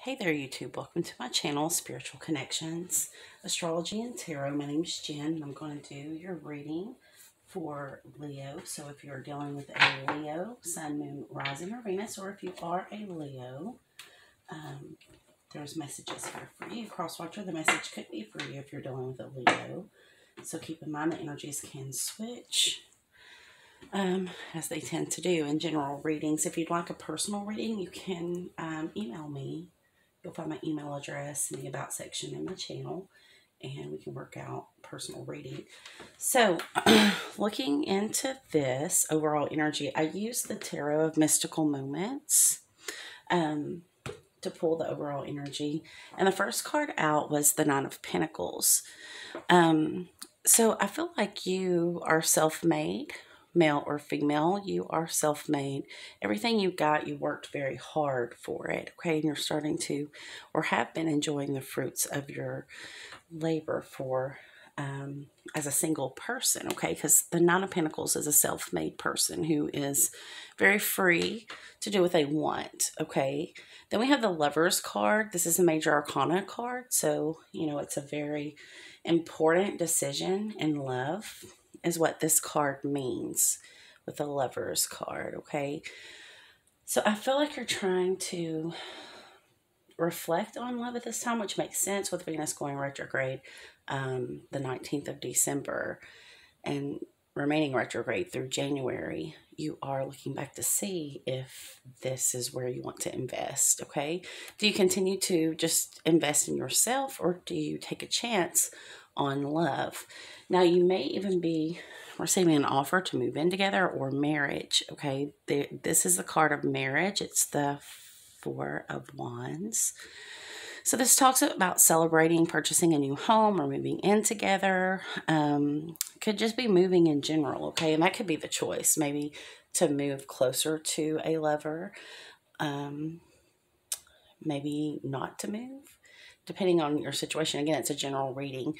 Hey there, YouTube. Welcome to my channel, Spiritual Connections, Astrology and Tarot. My name is Jen, and I'm going to do your reading for Leo. So if you're dealing with a Leo, Sun, Moon, Rising, or Venus, or if you are a Leo, there's messages here for you. Crosswatcher, the message could be for you if you're dealing with a Leo. So keep in mind the energies can switch. As they tend to do in general readings. If you'd like a personal reading, you can email me. You'll find my email address in the About section in my channel, and we can work out personal reading. So, looking into this overall energy, I use the Tarot of Mystical Moments to pull the overall energy. And the first card out was the Nine of Pentacles. So, I feel like you are self-made. Male or female, you are self-made. Everything you got, you worked very hard for it, okay? And you're starting to, or have been enjoying the fruits of your labor for, as a single person, okay? Because the Nine of Pentacles is a self-made person who is very free to do what they want, okay? Then we have the Lovers card. This is a major arcana card, so, you know, it's a very important decision in love, is what this card means with the Lovers card, okay? So I feel like you're trying to reflect on love at this time, which makes sense with Venus going retrograde the 19th of December and remaining retrograde through January. You are looking back to see if this is where you want to invest, okay? Do you continue to just invest in yourself, or do you take a chance on love? Now, you may even be receiving an offer to move in together or marriage, okay? This is the card of marriage. It's the Four of Wands. So this talks about celebrating, purchasing a new home, or moving in together. Could just be moving in general, okay? And that could be the choice, maybe to move closer to a lover, maybe not to move, depending on your situation. Again, it's a general reading.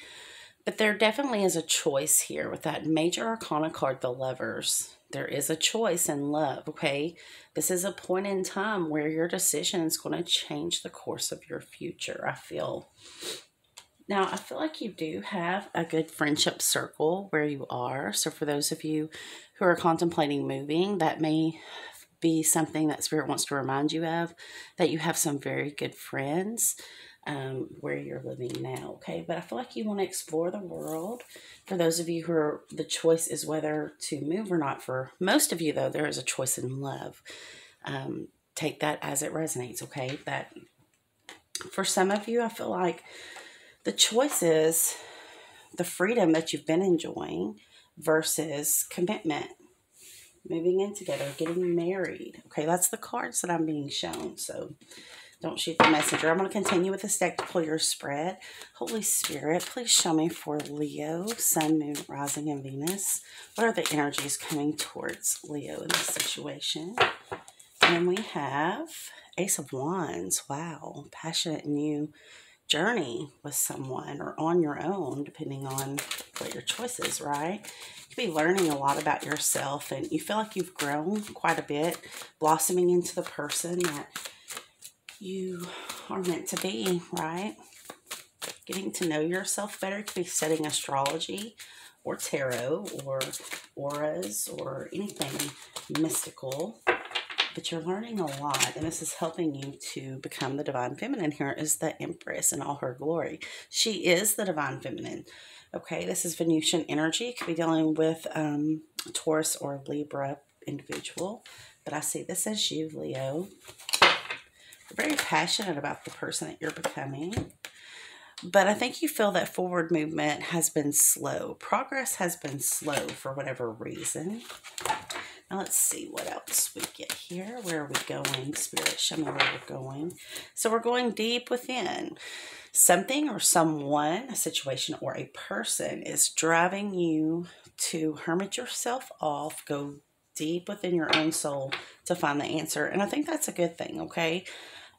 But there definitely is a choice here with that major arcana card, the Lovers. There is a choice in love, okay? This is a point in time where your decision is going to change the course of your future, I feel. Now, I feel like you do have a good friendship circle where you are. So for those of you who are contemplating moving, that may be something that Spirit wants to remind you of, that you have some very good friends where you're living now, okay? But I feel like you want to explore the world. For those of you who are, the choice is whether to move or not. For most of you, though, there is a choice in love. Take that as it resonates, okay? That for some of you, I feel like the choice is the freedom that you've been enjoying versus commitment. Moving in together, getting married. Okay, that's the cards that I'm being shown, so don't shoot the messenger. I'm going to continue with this deck to pull your spread. Holy Spirit, please show me for Leo, Sun, Moon, Rising, and Venus. What are the energies coming towards Leo in this situation? And then we have Ace of Wands. Wow, passionate new journey with someone or on your own, depending on what your choice is, right? You could be learning a lot about yourself, and you feel like you've grown quite a bit, blossoming into the person that you are meant to be, right? Getting to know yourself better. You could be studying astrology or tarot or auras or anything mystical, but you're learning a lot, and this is helping you to become the divine feminine. Here is the Empress in all her glory. She is the divine feminine. Okay, this is Venusian energy. You could be dealing with Taurus or Libra individual, but I see this as you, Leo. You're very passionate about the person that you're becoming, but I think you feel that forward movement has been slow. Progress has been slow for whatever reason. Now let's see what else we get here. Where are we going? Spirit, show me where we're going. So we're going deep within. Something or someone, a situation or a person is driving you to hermit yourself off, go deep within your own soul to find the answer. And I think that's a good thing, okay?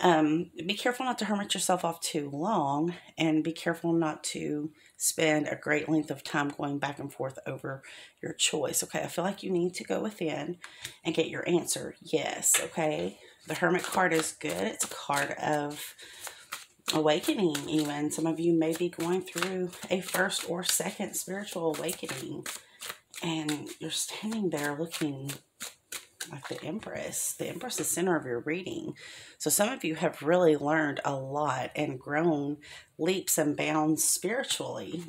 Be careful not to hermit yourself off too long, and be careful not to spend a great length of time going back and forth over your choice, okay? I feel like you need to go within and get your answer. Yes, okay? The Hermit card is good. It's a card of awakening even. Some of you may be going through a first or second spiritual awakening. And you're standing there looking like the Empress. The Empress is the center of your reading. So some of you have really learned a lot and grown leaps and bounds spiritually.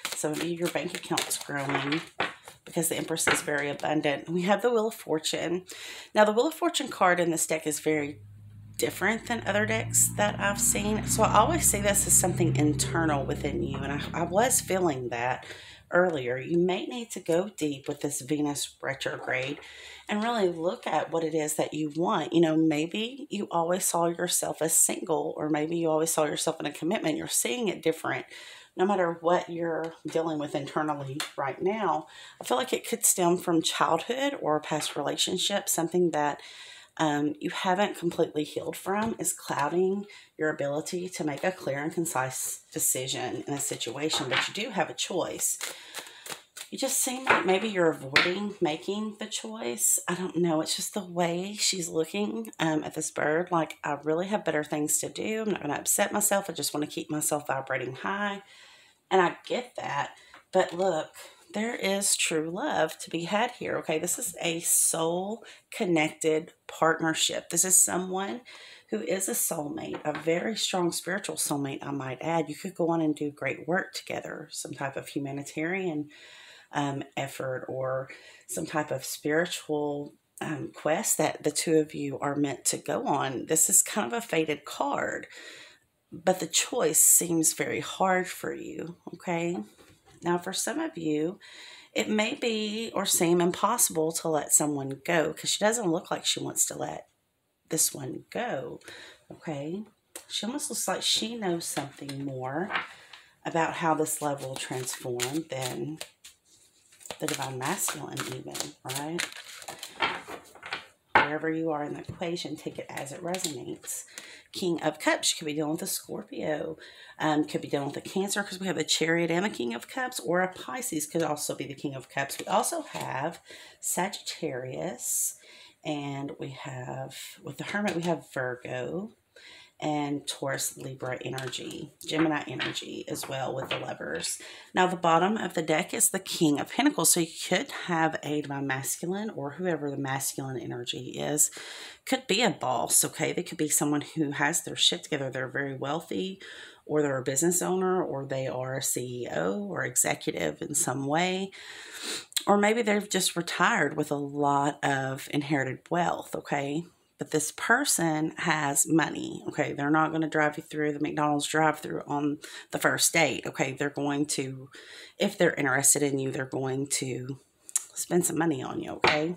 Some of you, your bank account's growing because the Empress is very abundant. We have the Wheel of Fortune. Now, the Wheel of Fortune card in this deck is very different than other decks that I've seen. So I always see this as something internal within you. And I was feeling that earlier. You may need to go deep with this Venus retrograde and really look at what it is that you want. You know, maybe you always saw yourself as single, or maybe you always saw yourself in a commitment. You're seeing it different. No matter what you're dealing with internally right now, I feel like it could stem from childhood or a past relationship, something that you haven't completely healed from is clouding your ability to make a clear and concise decision in a situation, but you do have a choice. You just seem like maybe you're avoiding making the choice. I don't know. It's just the way she's looking at this bird. Like, I really have better things to do. I'm not going to upset myself. I just want to keep myself vibrating high. And I get that. But look, there is true love to be had here, okay? This is a soul-connected partnership. This is someone who is a soulmate, a very strong spiritual soulmate, I might add. You could go on and do great work together, some type of humanitarian effort or some type of spiritual quest that the two of you are meant to go on. This is kind of a fated card, but the choice seems very hard for you, okay? Now, for some of you, it may be or seem impossible to let someone go because she doesn't look like she wants to let this one go, okay? She almost looks like she knows something more about how this love will transform than the Divine Masculine even, right? Wherever you are in the equation, take it as it resonates. King of Cups, you could be dealing with a Scorpio, could be dealing with a Cancer because we have the Chariot and the King of Cups, or a Pisces could also be the King of Cups. We also have Sagittarius, and we have, with the Hermit, we have Virgo, and Taurus, Libra energy, Gemini energy as well with the Lovers. Now, the bottom of the deck is the King of Pentacles. So you could have a Divine Masculine, or whoever the masculine energy is, could be a boss, okay? They could be someone who has their shit together. They're very wealthy, or they're a business owner, or they are a CEO or executive in some way. Or maybe they've just retired with a lot of inherited wealth, okay? But this person has money, okay? They're not going to drive you through the McDonald's drive-thru on the first date, okay? They're going to, if they're interested in you, they're going to spend some money on you, okay?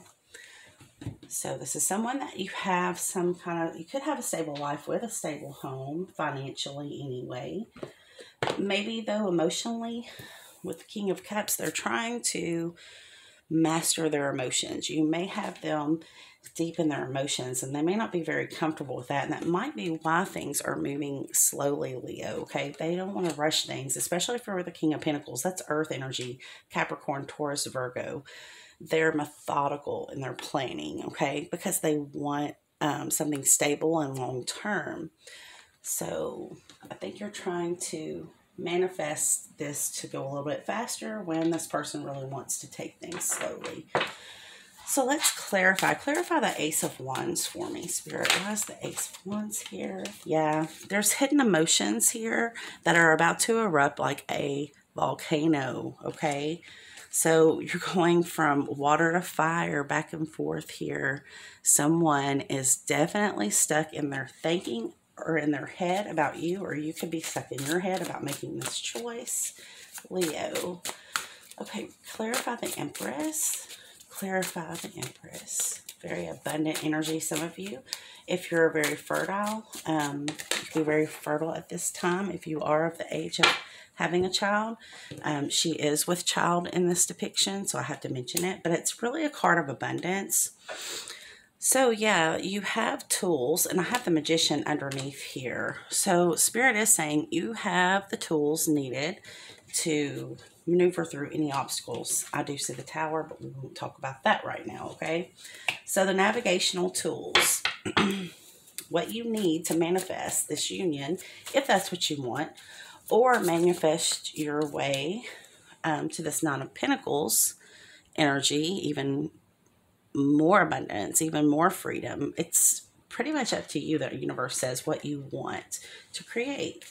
So this is someone that you have some kind of, you could have a stable life with, a stable home, financially anyway. Maybe, though, emotionally, with the King of Cups, they're trying to master their emotions. You may have them deep in their emotions, and they may not be very comfortable with that, and that might be why things are moving slowly, Leo, okay? They don't want to rush things, especially for the King of Pentacles. That's earth energy, Capricorn, Taurus, Virgo. They're methodical in their planning, okay? Because they want something stable and long-term. So I think you're trying to manifest this to go a little bit faster when this person really wants to take things slowly. So let's clarify. Clarify the Ace of Wands for me, Spirit. Why is the Ace of Wands here? Yeah, there's hidden emotions here that are about to erupt like a volcano, okay? So you're going from water to fire, back and forth here. Someone is definitely stuck in their thinking or in their head about you, or you could be stuck in your head about making this choice, Leo. Okay, clarify the Empress. Clarify the Empress. Very abundant energy, some of you. If you're very fertile, you can be very fertile at this time. If you are of the age of having a child, she is with child in this depiction, so I have to mention it. But it's really a card of abundance. So yeah, you have tools, and I have the Magician underneath here. So Spirit is saying you have the tools needed to maneuver through any obstacles. I do see the Tower, but we won't talk about that right now, okay? So the navigational tools, what you need to manifest this union, if that's what you want, or manifest your way to this Nine of Pentacles energy, even more abundance, even more freedom. It's pretty much up to you. The universe says what you want to create.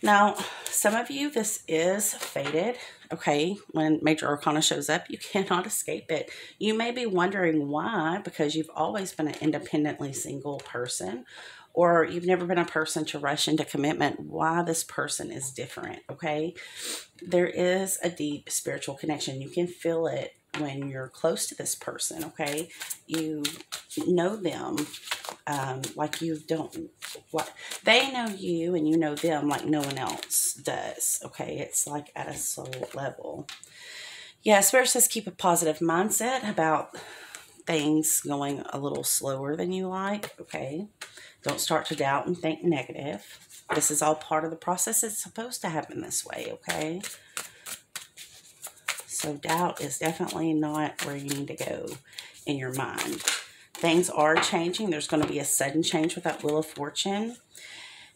Now, some of you, this is fated, okay? When Major Arcana shows up, you cannot escape it. You may be wondering why, because you've always been an independently single person, or you've never been a person to rush into commitment, why this person is different, okay? There is a deep spiritual connection. You can feel it when you're close to this person, okay? You know them like you don't, what they know you and you know them like no one else does, okay? It's like at a soul level. Yeah, Spirit says keep a positive mindset about things going a little slower than you like, okay? Don't start to doubt and think negative. This is all part of the process. It's supposed to happen this way, okay? So doubt is definitely not where you need to go in your mind. Things are changing. There's going to be a sudden change with that Wheel of Fortune.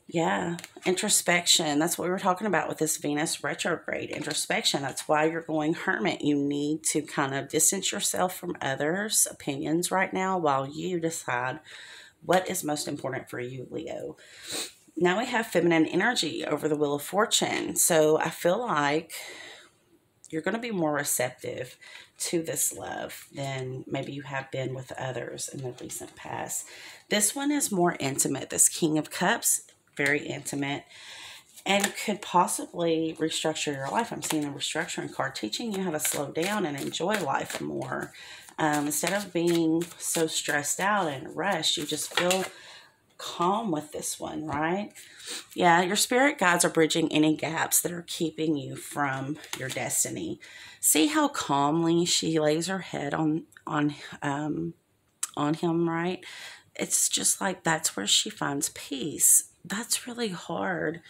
Yeah, introspection. That's what we were talking about with this Venus retrograde. Introspection. That's why you're going hermit. You need to kind of distance yourself from others' opinions right now while you decide what is most important for you, Leo. Now we have feminine energy over the Wheel of Fortune. So I feel like you're going to be more receptive to this love than maybe you have been with others in the recent past. This one is more intimate. This King of Cups, very intimate, and could possibly restructure your life. I'm seeing a restructuring card teaching you how to slow down and enjoy life more. Instead of being so stressed out and rushed, you just feel calm with this one, right? Yeah, your spirit guides are bridging any gaps that are keeping you from your destiny. See how calmly she lays her head on him, right? It's just like that's where she finds peace. That's really hard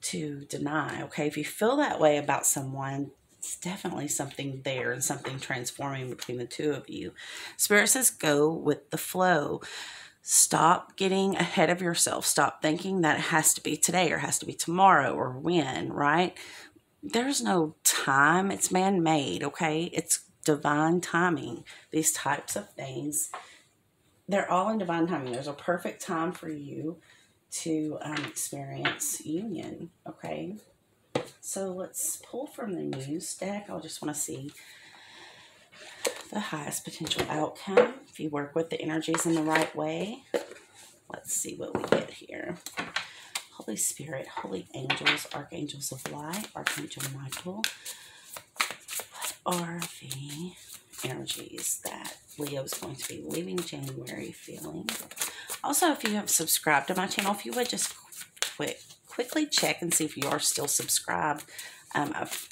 to deny, okay? If you feel that way about someone, it's definitely something there and something transforming between the two of you. Spirit says go with the flow. Stop getting ahead of yourself. Stop thinking that it has to be today or has to be tomorrow or when, right? There's no time. It's man-made, okay? It's divine timing. These types of things, they're all in divine timing. There's a perfect time for you to experience union, okay? So let's pull from the news deck. I just want to see the highest potential outcome if you work with the energies in the right way. Let's see what we get here. Holy Spirit, holy angels, archangels of light, Archangel Michael. What are the energies that Leo is going to be leaving January feeling? Also, if you have subscribed to my channel, if you would just quickly check and see if you are still subscribed. I've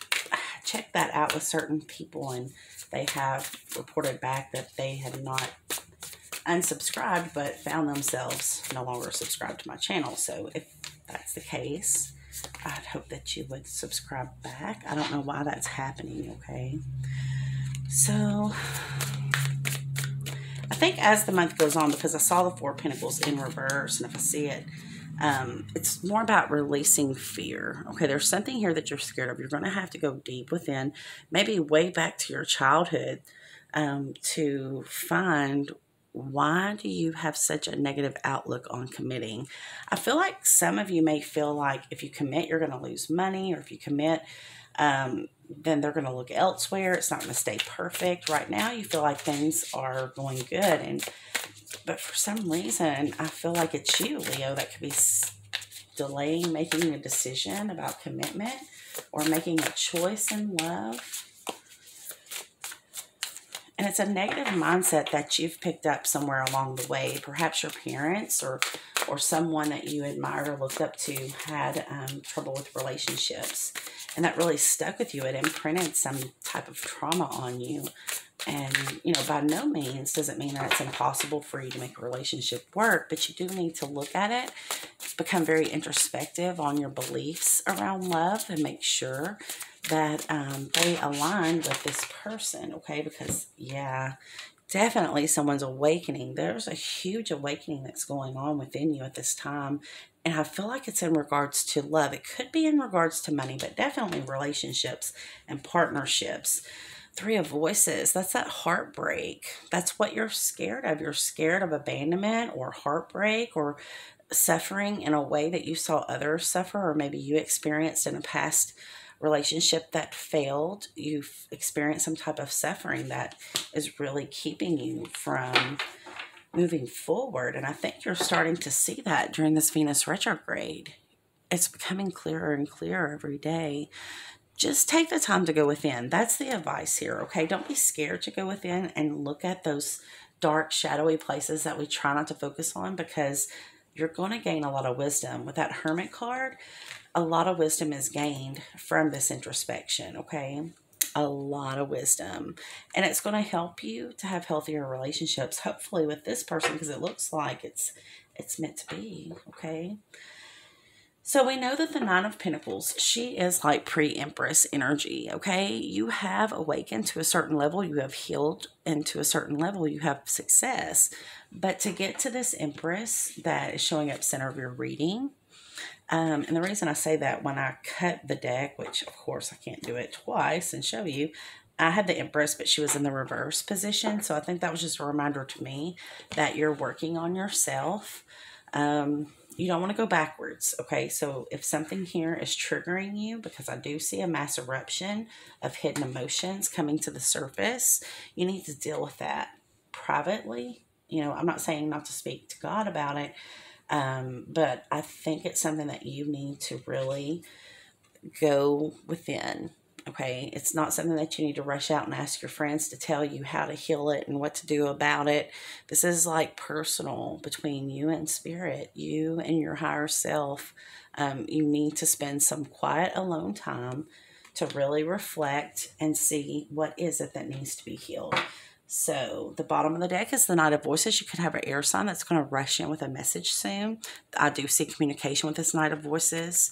checked that out with certain people, and they have reported back that they had not unsubscribed, but found themselves no longer subscribed to my channel. So if that's the case, I'd hope that you would subscribe back. I don't know why that's happening, okay? So I think as the month goes on, because I saw the Four of Pentacles in reverse, and if I see it, it's more about releasing fear. Okay, there's something here that you're scared of. You're going to have to go deep within, maybe way back to your childhood, to find why do you have such a negative outlook on committing. I feel like some of you may feel like if you commit, you're going to lose money, or if you commit, then they're going to look elsewhere. It's not going to stay perfect. Right now, you feel like things are going good, but for some reason, I feel like it's you, Leo, that could be delaying making a decision about commitment or making a choice in love. And it's a negative mindset that you've picked up somewhere along the way. Perhaps your parents or someone that you admired or looked up to had trouble with relationships. And that really stuck with you. It imprinted some type of trauma on you. And, you know, by no means does it mean that it's impossible for you to make a relationship work, but you do need to look at it, become very introspective on your beliefs around love, and make sure that they align with this person, okay? Because, yeah, definitely someone's awakening. There's a huge awakening that's going on within you at this time. And I feel like it's in regards to love. It could be in regards to money, but definitely relationships and partnerships. Three of Voices, that's that heartbreak. That's what you're scared of. You're scared of abandonment or heartbreak or suffering in a way that you saw others suffer, or maybe you experienced in a past relationship that failed. You've experienced some type of suffering that is really keeping you from moving forward. And I think you're starting to see that during this Venus retrograde. It's becoming clearer and clearer every day. Just take the time to go within. That's the advice here, okay? Don't be scared to go within and look at those dark, shadowy places that we try not to focus on, because you're going to gain a lot of wisdom. With that Hermit card, a lot of wisdom is gained from this introspection, okay? A lot of wisdom. And it's going to help you to have healthier relationships, hopefully with this person, because it looks like it's meant to be, okay? So we know that the Nine of Pentacles, she is like pre-Empress energy, okay? You have awakened to a certain level. You have healed, and to a certain level, you have success. But to get to this Empress that is showing up center of your reading, and the reason I say that, when I cut the deck, which of course I can't do it twice and show you, I had the Empress, but she was in the reverse position. So I think that was just a reminder to me that you're working on yourself. You don't want to go backwards, okay? So if something here is triggering you, because I do see a mass eruption of hidden emotions coming to the surface, you need to deal with that privately. You know, I'm not saying not to speak to God about it, but I think it's something that you need to really go within. Okay, it's not something that you need to rush out and ask your friends to tell you how to heal it and what to do about it. This is like personal between you and spirit, you and your higher self. You need to spend some quiet alone time to really reflect and see what is it that needs to be healed. So the bottom of the deck is the Knight of Voices. You could have an air sign that's going to rush in with a message soon. I do see communication with this Knight of Voices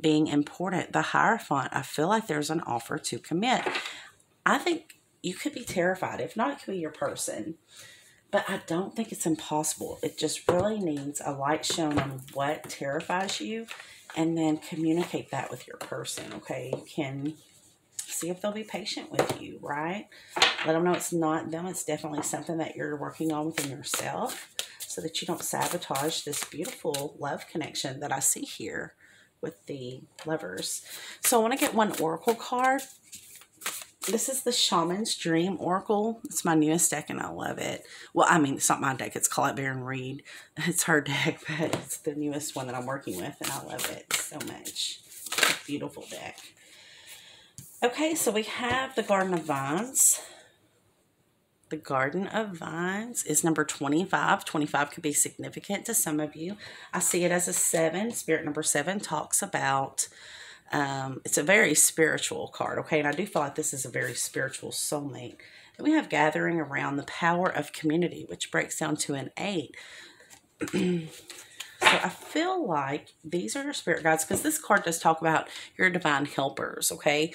being important. The Hierophant, I feel like there's an offer to commit. I think you could be terrified. If not, it could be your person. But I don't think it's impossible. It just really needs a light shown on what terrifies you, and then communicate that with your person, okay? You can see if they'll be patient with you, right? Let them know it's not them. It's definitely something that you're working on within yourself, so that you don't sabotage this beautiful love connection that I see here with the Lovers. So I want to get one oracle card. This is the Shaman's Dream Oracle. It's my newest deck and I love it. Well, I mean, it's not my deck. It's Colette Baron Reed. It's her deck, but it's the newest one that I'm working with and I love it so much. It's a beautiful deck. Okay, so we have the Garden of Vines. The Garden of Vines is number 25. 25 could be significant to some of you. I see it as a 7. Spirit number 7 talks about, it's a very spiritual card, okay? And I do feel like this is a very spiritual soulmate. Then we have Gathering Around the Power of Community, which breaks down to an 8. So I feel like these are your spirit guides, because this card does talk about your divine helpers, okay?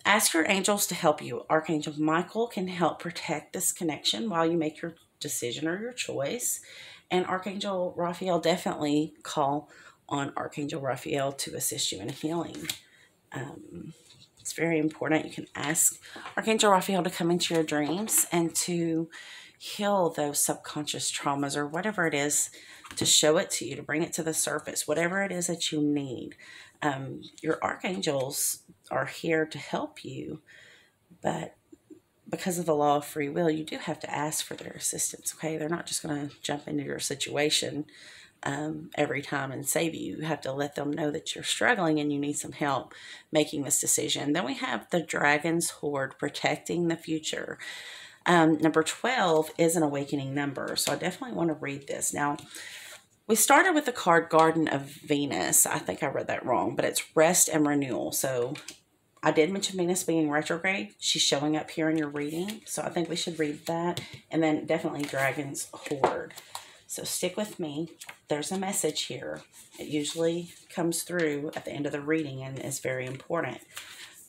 Ask your angels to help you. Archangel Michael can help protect this connection while you make your decision or your choice. And Archangel Raphael, definitely call on Archangel Raphael to assist you in healing. It's very important. You can ask Archangel Raphael to come into your dreams and to heal those subconscious traumas or whatever it is, to show it to you, to bring it to the surface, whatever it is that you need. Your archangels are here to help you, but because of the law of free will, you do have to ask for their assistance, okay? They're not just going to jump into your situation every time and save you. You have to let them know that you're struggling and you need some help making this decision. Then we have the Dragon's Hoard, protecting the future. Number 12 is an awakening number, so I definitely want to read this. Now, we started with the card Garden of Venus. I think I read that wrong, but it's rest and renewal. So I did mention Venus being retrograde. She's showing up here in your reading, so I think we should read that. And then definitely Dragon's Hoard. So stick with me. There's a message here. It usually comes through at the end of the reading and is very important.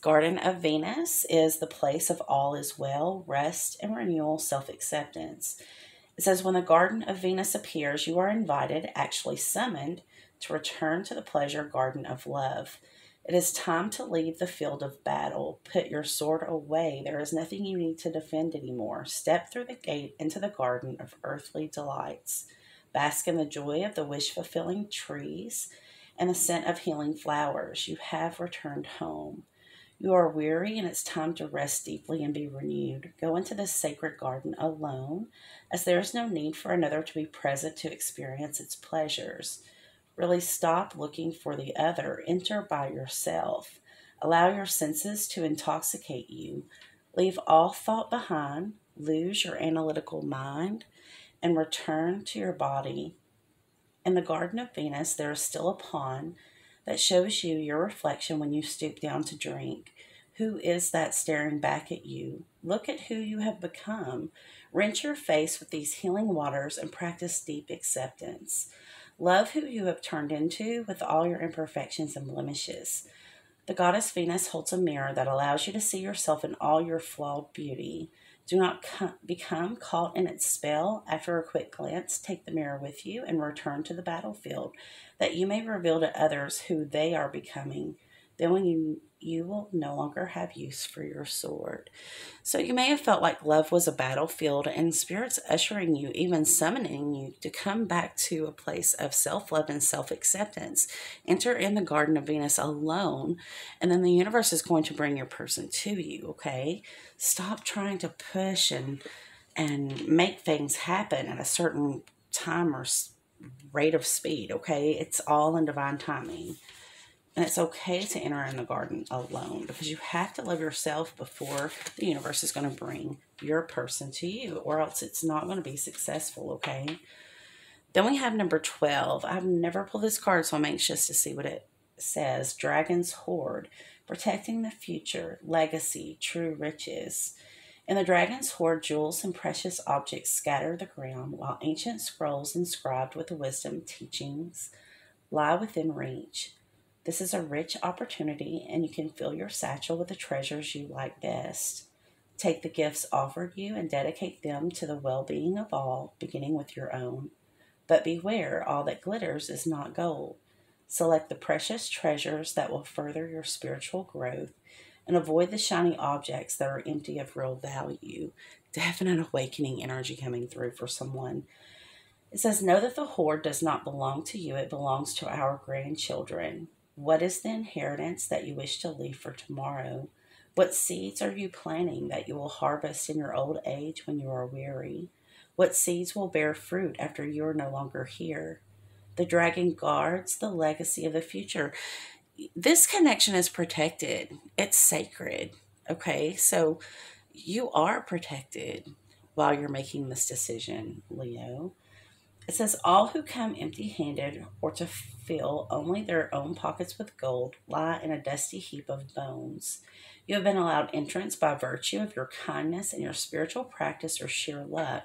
Garden of Venus is the place of all is well, rest and renewal, self-acceptance. It says, when the Garden of Venus appears, you are invited, actually summoned, to return to the pleasure garden of love. It is time to leave the field of battle. Put your sword away. There is nothing you need to defend anymore. Step through the gate into the garden of earthly delights. Bask in the joy of the wish-fulfilling trees and the scent of healing flowers. You have returned home. You are weary and it's time to rest deeply and be renewed. Go into this sacred garden alone, as there is no need for another to be present to experience its pleasures. Really stop looking for the other. Enter by yourself. Allow your senses to intoxicate you. Leave all thought behind. Lose your analytical mind and return to your body. In the Garden of Venus, there is still a pond that shows you your reflection when you stoop down to drink. Who is that staring back at you? Look at who you have become. Rinse your face with these healing waters and practice deep acceptance. Love who you have turned into with all your imperfections and blemishes. The goddess Venus holds a mirror that allows you to see yourself in all your flawed beauty. Do not become caught in its spell. After a quick glance, take the mirror with you and return to the battlefield, that you may reveal to others who they are becoming. Then when you will no longer have use for your sword. So you may have felt like love was a battlefield and spirits ushering you, even summoning you to come back to a place of self-love and self-acceptance. Enter in the Garden of Venus alone, and then the universe is going to bring your person to you, okay? Stop trying to push and make things happen at a certain time or rate of speed, okay? It's all in divine timing. And it's okay to enter in the garden alone, because you have to love yourself before the universe is going to bring your person to you, or else it's not going to be successful, okay? Then we have number 12. I've never pulled this card, so I'm anxious to see what it says. Dragon's Hoard, protecting the future, legacy, true riches. In the dragon's hoard, jewels and precious objects scatter the ground, while ancient scrolls inscribed with the wisdom teachings lie within reach. This is a rich opportunity, and you can fill your satchel with the treasures you like best. Take the gifts offered you and dedicate them to the well-being of all, beginning with your own. But beware, all that glitters is not gold. Select the precious treasures that will further your spiritual growth, and avoid the shiny objects that are empty of real value. Definite awakening energy coming through for someone. It says, know that the hoard does not belong to you, it belongs to our grandchildren. What is the inheritance that you wish to leave for tomorrow? What seeds are you planting that you will harvest in your old age when you are weary? What seeds will bear fruit after you are no longer here? The dragon guards the legacy of the future. This connection is protected. It's sacred. Okay, so you are protected while you're making this decision, Leo. It says, all who come empty-handed or to fill only their own pockets with gold lie in a dusty heap of bones. You have been allowed entrance by virtue of your kindness and your spiritual practice or sheer luck.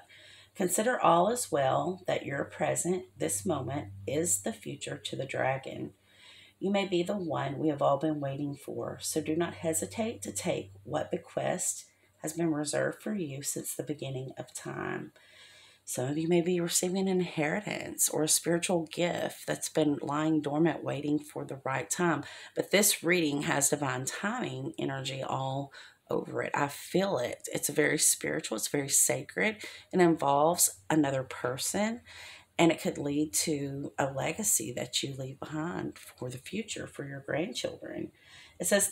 Consider all as well, that your present, this moment, is the future to the dragon. You may be the one we have all been waiting for, so do not hesitate to take what bequest has been reserved for you since the beginning of time. Some of you may be receiving an inheritance or a spiritual gift that's been lying dormant waiting for the right time. But this reading has divine timing energy all over it. I feel it. It's very spiritual. It's very sacred. It involves another person, and it could lead to a legacy that you leave behind for the future, for your grandchildren. It says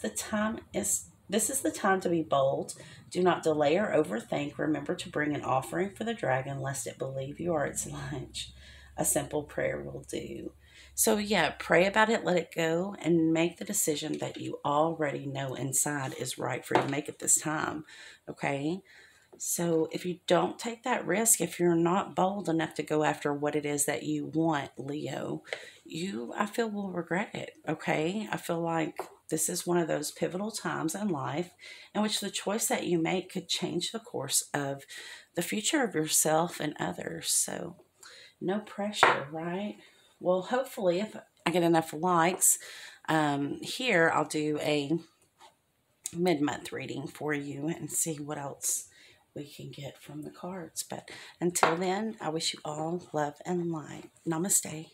this is the time to be bold. Do not delay or overthink. Remember to bring an offering for the dragon, lest it believe you are its lunch. A simple prayer will do. So yeah, pray about it, let it go, and make the decision that you already know inside is right for you to make at this time. Okay? So if you don't take that risk, if you're not bold enough to go after what it is that you want, Leo, I feel, will regret it, okay? I feel like this is one of those pivotal times in life in which the choice that you make could change the course of the future of yourself and others. So no pressure, right? Well, hopefully if I get enough likes, here I'll do a mid-month reading for you and see what else we can get from the cards. But until then, I wish you all love and light. Namaste.